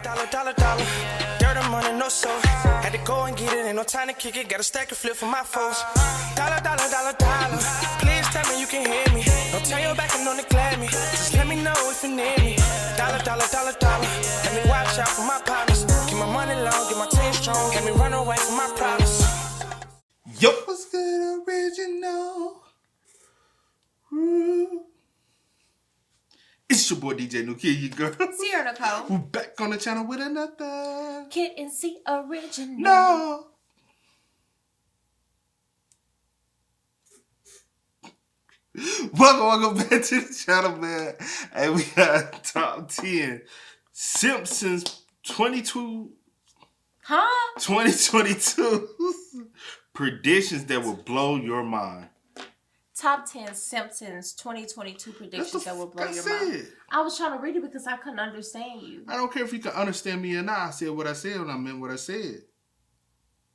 Dollar. Dirt and money, no soul. Had to go and get it, ain't no time to kick it. Got a stack and flip for my foes. Dollar. Please tell me you can hear me. Don't turn your back and don't neglect me. Just let me know if you need me. Dollar. Let me watch out for my partners. Keep my money long, get my team strong. Let me run away from my problems. Yo, what's good, original? Ooh. It's your boy DJ New Kid, you girl. Sierra Nicole. We're back on the channel with another Kid and C original. No. Welcome back to the channel, man. Hey, we got top 10 Simpsons 2022 predictions that will blow your mind. Top 10 Simpsons 2022 predictions that will blow your mind. I was trying to read it because I couldn't understand you. I don't care if you can understand me or not. I said what I said when I meant what I said.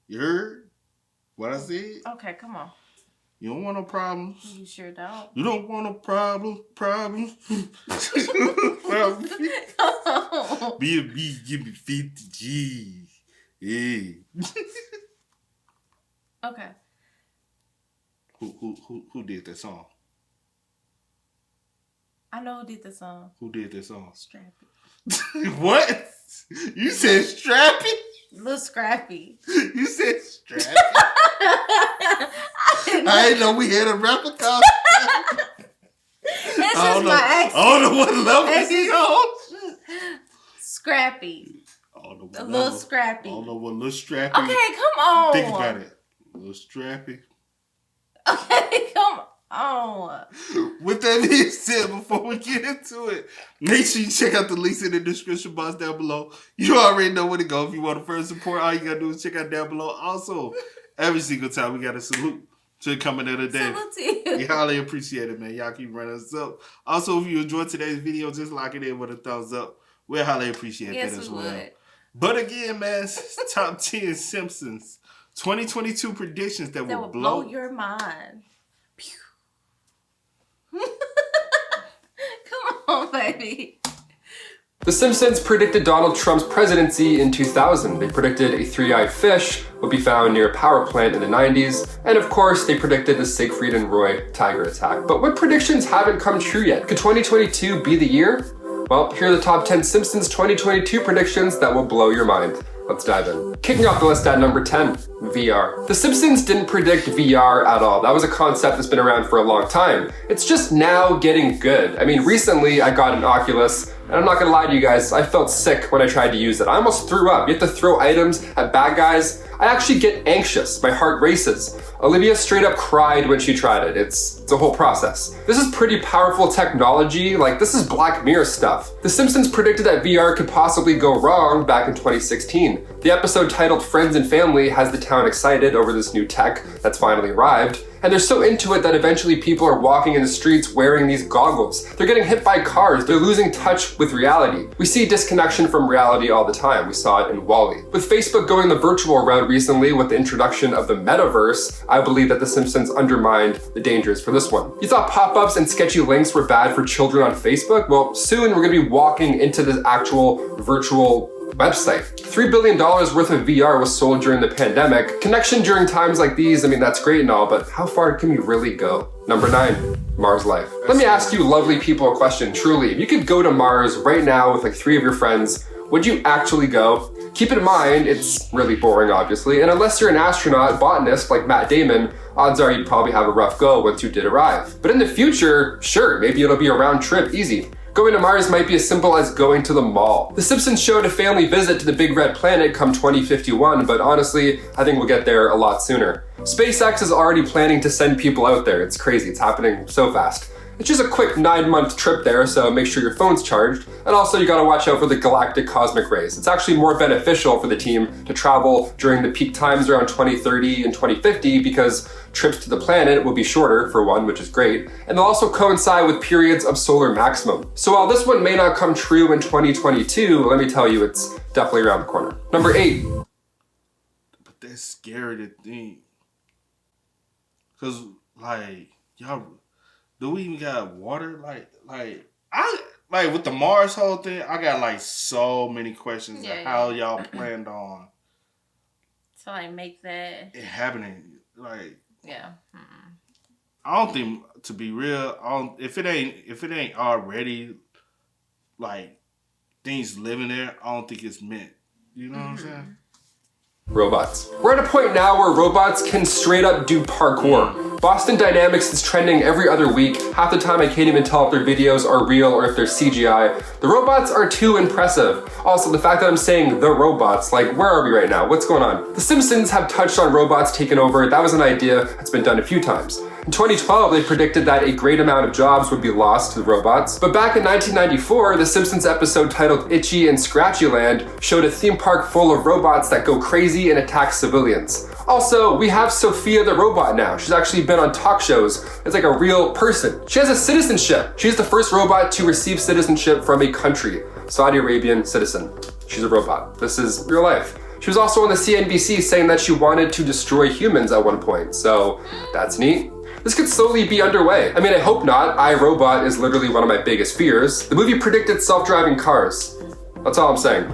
You heard what I said? Okay, come on. You don't want no problems. You sure don't. You don't want no problems. Problems. Be a B, give me 50 G's. Yeah. Okay. Who did that song? I know who did the song. Who did that song? Strappy. What? You said Strappy? Little Scrappy. You said Strappy? I didn't know we had a replica. This is my accent. I don't know what level this is on. Scrappy. A little Scrappy. I don't know what little Strappy. Okay, come on. Think about it. Little Strappy. Okay, come on. With that being said, before we get into it, make sure you check out the links in the description box down below. You already know where to go. If you want to first support, all you got to do is check out down below. Also, every single time we got to salute to the coming of the day. Salute to you. We highly appreciate it, man. Y'all keep running us up. Also, if you enjoyed today's video, just lock it in with a thumbs up. We highly appreciate that as well. Would. But again, man, top 10 Simpsons 2022 predictions that will blow your mind. Pew. Come on, baby. The Simpsons predicted Donald Trump's presidency in 2000. They predicted a three-eyed fish would be found near a power plant in the 90s. And of course, they predicted the Siegfried and Roy tiger attack. But what predictions haven't come true yet? Could 2022 be the year? Well, here are the top 10 Simpsons 2022 predictions that will blow your mind. Let's dive in. Kicking off the list at number 10, VR. The Simpsons didn't predict VR at all. That was a concept that's been around for a long time. It's just now getting good. I mean, recently I got an Oculus, and I'm not gonna lie to you guys, I felt sick when I tried to use it. I almost threw up. You have to throw items at bad guys. I actually get anxious. My heart races. Olivia straight up cried when she tried it. It's a whole process. This is pretty powerful technology. Like, this is Black Mirror stuff. The Simpsons predicted that VR could possibly go wrong back in 2016. The episode titled Friends and Family has the town excited over this new tech that's finally arrived. And they're so into it that eventually people are walking in the streets wearing these goggles. They're getting hit by cars. They're losing touch with reality. We see disconnection from reality all the time. We saw it in WALL-E. With Facebook going the virtual route recently with the introduction of the metaverse, I believe that The Simpsons undermined the dangers for this one. You thought pop-ups and sketchy links were bad for children on Facebook? Well, soon we're gonna be walking into this actual virtual website. $3 billion worth of VR was sold during the pandemic. Connection during times like these, I mean, that's great and all, but how far can we really go? Number 9, Mars life. Let me ask you lovely people a question, truly. If you could go to Mars right now with like 3 of your friends, would you actually go? Keep in mind, it's really boring, obviously, and unless you're an astronaut, botanist like Matt Damon, odds are you'd probably have a rough go once you did arrive. But in the future, sure, maybe it'll be a round trip, easy. Going to Mars might be as simple as going to the mall. The Simpsons showed a family visit to the big red planet come 2051, but honestly, I think we'll get there a lot sooner. SpaceX is already planning to send people out there. It's crazy, it's happening so fast. It's just a quick 9-month trip there, so make sure your phone's charged. And also you gotta watch out for the galactic cosmic rays. It's actually more beneficial for the team to travel during the peak times around 2030 and 2050 because trips to the planet will be shorter, for one, which is great, and they'll also coincide with periods of solar maximum. So while this one may not come true in 2022, let me tell you, it's definitely around the corner. Number 8. But that's scary to think. Cause like, y'all, do we even got water? Like, like with the Mars whole thing, I got like so many questions of how y'all planned on to like make that it happening. Like, I don't think, to be real, if it ain't already like things living there, I don't think it's meant. You know what I'm saying? Robots. We're at a point now where robots can straight up do parkour. Boston Dynamics is trending every other week. Half the time I can't even tell if their videos are real or if they're CGI. The robots are too impressive. Also, the fact that I'm saying the robots, like where are we right now? What's going on? The Simpsons have touched on robots taking over. That was an idea that's been done a few times. In 2012, they predicted that a great amount of jobs would be lost to the robots. But back in 1994, the Simpsons episode titled Itchy and Scratchy Land showed a theme park full of robots that go crazy and attack civilians. Also, we have Sophia the robot now. She's actually been on talk shows. It's like a real person. She has a citizenship. She's the first robot to receive citizenship from a country. Saudi Arabian citizen. She's a robot. This is real life. She was also on the CNBC saying that she wanted to destroy humans at one point. So that's neat. This could slowly be underway. I mean, I hope not. iRobot is literally one of my biggest fears. The movie predicted self-driving cars. That's all I'm saying.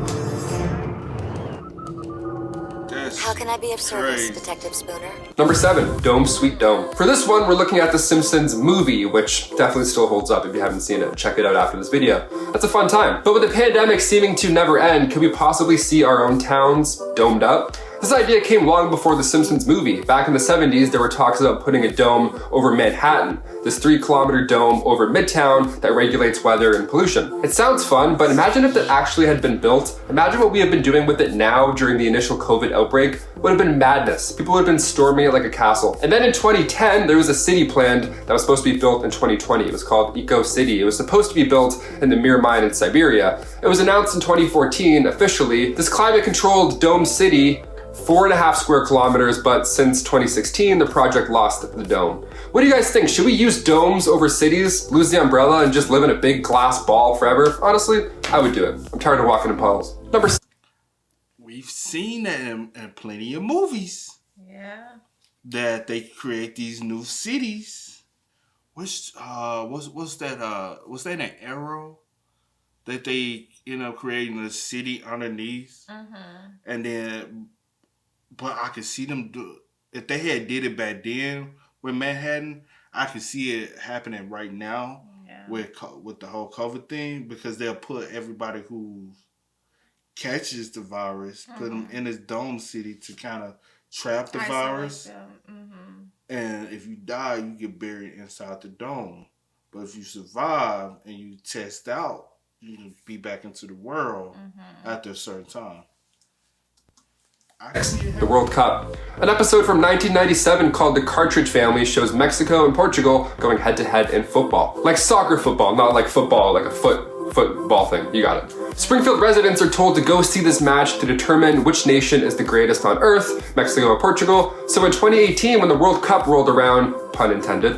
How can I be of service, Detective Spooner? Number 7, Dome Sweet Dome. For this one, we're looking at the Simpsons movie, which definitely still holds up. If you haven't seen it, check it out after this video. That's a fun time. But with the pandemic seeming to never end, could we possibly see our own towns domed up? This idea came long before the Simpsons movie. Back in the 70s, there were talks about putting a dome over Manhattan, this 3-kilometer dome over Midtown that regulates weather and pollution. It sounds fun, but imagine if that actually had been built. Imagine what we have been doing with it now during the initial COVID outbreak. It would have been madness. People would have been storming it like a castle. And then in 2010, there was a city planned that was supposed to be built in 2020. It was called Eco City. It was supposed to be built in the Mir mine in Siberia. It was announced in 2014 officially. This climate-controlled dome city, 4.5 square kilometers, but since 2016, the project lost the dome. What do you guys think? Should we use domes over cities, lose the umbrella, and just live in a big glass ball forever? Honestly, I would do it. I'm tired of walking in puddles. We've seen that in plenty of movies. Yeah. That they create these new cities. Which was that an Arrow? That they creating a city underneath, and then. But I could see them do, if they had did it back then with Manhattan, I could see it happening right now with the whole COVID thing, because they'll put everybody who catches the virus, put them in this dome city to kind of trap the virus. And if you die, you get buried inside the dome. But if you survive and you test out, you can be back into the world after a certain time. The World Cup. An episode from 1997 called The Cartridge Family shows Mexico and Portugal going head-to-head in football. Like soccer football, not like football, like a football thing. You got it. Springfield residents are told to go see this match to determine which nation is the greatest on earth, Mexico or Portugal. So in 2018, when the World Cup rolled around, pun intended,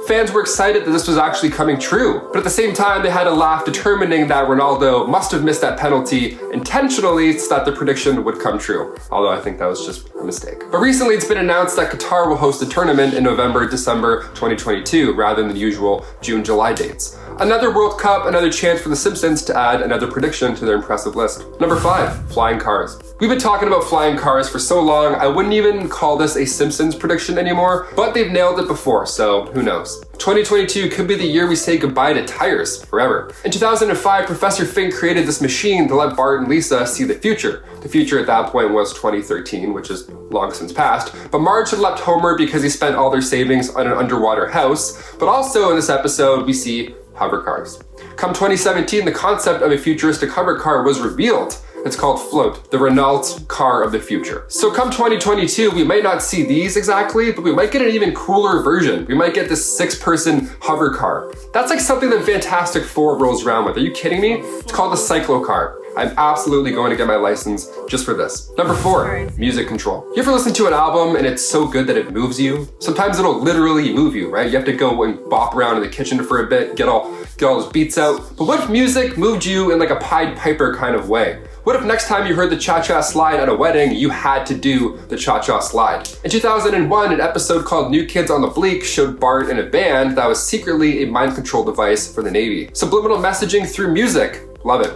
fans were excited that this was actually coming true. But at the same time, they had a laugh determining that Ronaldo must have missed that penalty intentionally so that the prediction would come true. Although I think that was just a mistake. But recently it's been announced that Qatar will host a tournament in November, December 2022, rather than the usual June, July dates. Another World Cup, another chance for the Simpsons to add another prediction to their impressive list. Number 5, flying cars. We've been talking about flying cars for so long, I wouldn't even call this a Simpsons prediction anymore, but they've nailed it before, so who knows. 2022 could be the year we say goodbye to tires forever. In 2005, Professor Fink created this machine to let Bart and Lisa see the future. The future at that point was 2013, which is long since past, but Marge had left Homer because he spent all their savings on an underwater house, but also in this episode we see hover cars. Come 2017, the concept of a futuristic hover car was revealed. It's called Float, the Renault car of the future. So come 2022, we might not see these exactly, but we might get an even cooler version. We might get this 6-person hover car. That's like something that Fantastic Four rolls around with. Are you kidding me? It's called a cyclocar. I'm absolutely going to get my license just for this. Number 4, music control. You ever listen to an album and it's so good that it moves you? Sometimes it'll literally move you, right? You have to go and bop around in the kitchen for a bit, get all those beats out. But what if music moved you in like a Pied Piper kind of way? What if next time you heard the cha-cha slide at a wedding, you had to do the cha-cha slide? In 2001, an episode called New Kids on the Bleak showed Bart in a band that was secretly a mind control device for the Navy. Subliminal messaging through music. Love it.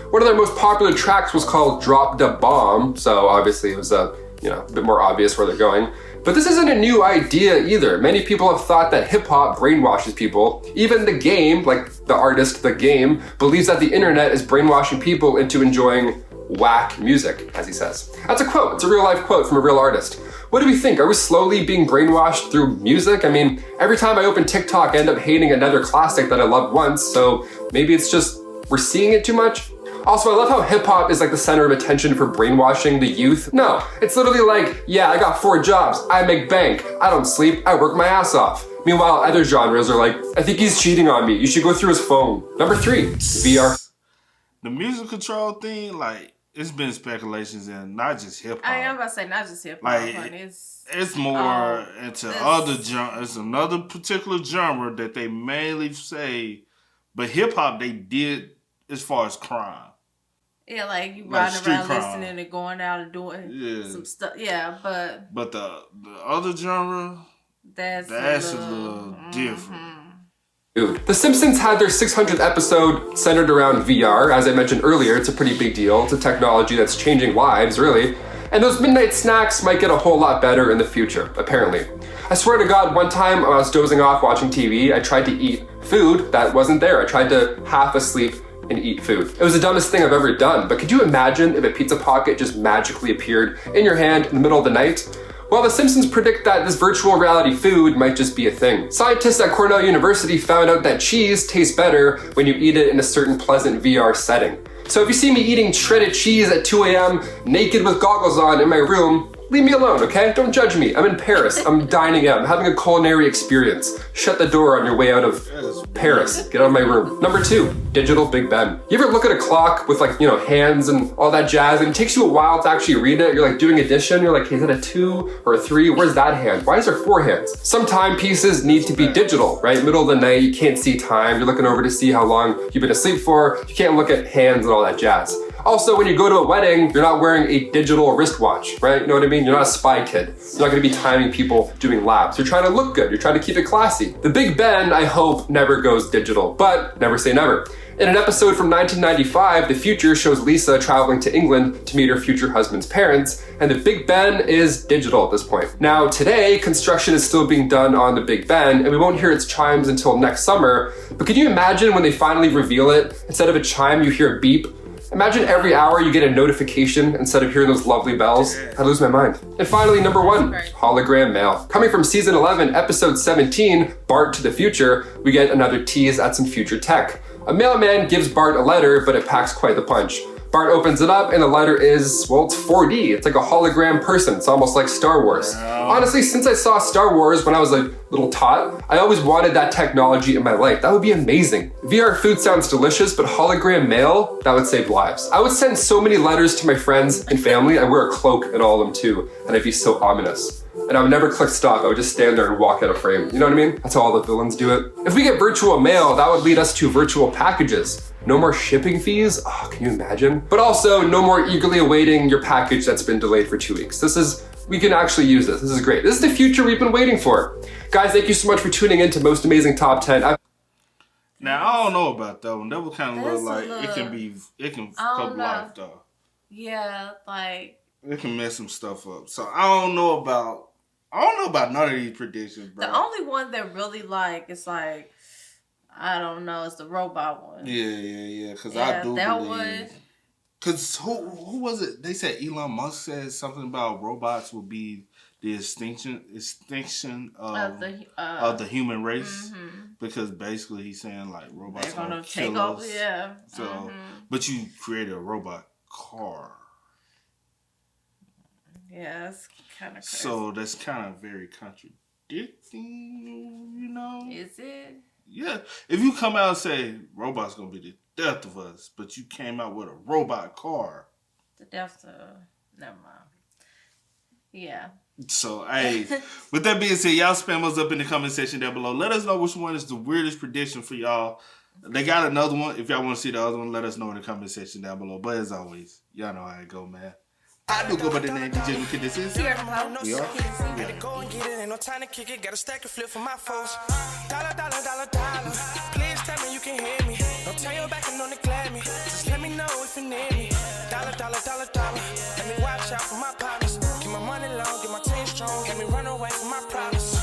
One of their most popular tracks was called Drop Da Bomb, so obviously it was a bit more obvious where they're going. But this isn't a new idea either. Many people have thought that hip-hop brainwashes people. Even The Game, like the artist The Game, believes that the internet is brainwashing people into enjoying whack music, as he says. That's a quote. It's a real-life quote from a real artist. What do we think? Are we slowly being brainwashed through music? I mean, every time I open TikTok, I end up hating another classic that I loved once, so maybe it's just we're seeing it too much? Also, I love how hip-hop is like the center of attention for brainwashing the youth. No, it's literally like, yeah, I got 4 jobs, I make bank, I don't sleep, I work my ass off. Meanwhile, other genres are like, I think he's cheating on me, you should go through his phone. Number 3, VR. The music control thing, like, it's been speculations and not just hip-hop. I am about to say not just hip-hop, like, but it's more into other genres. It's another particular genre that they mainly say, but hip-hop they did as far as crime. Yeah, like you Like riding around crime. listening and going out and doing some stuff. Yeah, but the other genre, that's a little different. Dude, The Simpsons had their 600th episode centered around VR. As I mentioned earlier, it's a pretty big deal. It's a technology that's changing lives, really. And those midnight snacks might get a whole lot better in the future, apparently. I swear to God, one time when I was dozing off watching TV, I tried to eat food that wasn't there. I tried to half asleep and eat food. It was the dumbest thing I've ever done, but could you imagine if a pizza pocket just magically appeared in your hand in the middle of the night? Well, the Simpsons predict that this virtual reality food might just be a thing. Scientists at Cornell University found out that cheese tastes better when you eat it in a certain pleasant VR setting. So if you see me eating shredded cheese at 2 a.m. naked with goggles on in my room, leave me alone, okay? Don't judge me. I'm in Paris. I'm dining out. I'm having a culinary experience. Shut the door on your way out of Paris. Get out of my room. Number 2, digital Big Ben. You ever look at a clock with hands and all that jazz, and it takes you a while to actually read it? You're like doing addition. You're like, hey, is that a 2 or a 3? Where's that hand? Why is there 4 hands? Some timepieces need to be digital, right? Middle of the night, you can't see time. You're looking over to see how long you've been asleep for. You can't look at hands and all that jazz. Also, when you go to a wedding, you're not wearing a digital wristwatch, right? You know what I mean? You're not a spy kid. You're not gonna be timing people doing laps. You're trying to look good. You're trying to keep it classy. The Big Ben, I hope, never goes digital, but never say never. In an episode from 1995, the future shows Lisa traveling to England to meet her future husband's parents, and the Big Ben is digital at this point. Now, today, construction is still being done on the Big Ben, and we won't hear its chimes until next summer, but can you imagine when they finally reveal it? Instead of a chime, you hear a beep. Imagine every hour you get a notification instead of hearing those lovely bells. I lose my mind. And finally, number 1, hologram mail. Coming from season 11, episode 17, Bart to the Future, we get another tease at some future tech. A mailman gives Bart a letter, but it packs quite the punch. Bart opens it up and the letter is, well, it's 4D. It's like a hologram person. It's almost like Star Wars. Honestly, since I saw Star Wars when I was a little tot, I always wanted that technology in my life. That would be amazing. VR food sounds delicious, but hologram mail, that would save lives. I would send so many letters to my friends and family. I'd wear a cloak in all of them too, and I'd be so ominous. And I would never click stop. I would just stand there and walk out of frame. You know what I mean? That's how all the villains do it. If we get virtual mail, that would lead us to virtual packages. No more shipping fees? Oh, can you imagine? But also, no more eagerly awaiting your package that's been delayed for 2 weeks. We can actually use this. This is great. This is the future we've been waiting for. Guys, thank you so much for tuning in to Most Amazing Top 10. Now, I don't know about that one. That would kind of look like it can fuck up life though. Yeah, like. It can mess some stuff up. So I don't know about none of these predictions, bro. The only one that really it's like, I don't know, it's the robot one. Yeah. Because I do that believe. one. Because who was it? They said Elon Musk said something about robots will be the extinction of the human race. Mm-hmm. Because basically he's saying like robots are gonna take over. Yeah. So, but you created a robot car. Yeah, that's kind of crazy. So that's kind of very contradicting, you know? Is it? Yeah. If you come out and say robots gonna be the death of us, but you came out with a robot car. The death of... Never mind. Yeah. So, hey, with that being said, y'all spam us up in the comment section down below. Let us know which one is the weirdest prediction for y'all They got another one. If y'all want to see the other one, let us know in the comment section down below. But as always, y'all know how it go, man. I do go by the name DJ Luke. This is Here, we are. Had to go and get it, ain't no time to kick it. Got a stack and flip for my folks. Dollar, dollar, dollar, dollar. Please tell me you can hear me. Don't turn your back and don't neglect me. Just let me know if you need me. Dollar, dollar, dollar, dollar. Let me watch out for my partners. Keep my money long, get my team strong. Let me run away from my problems.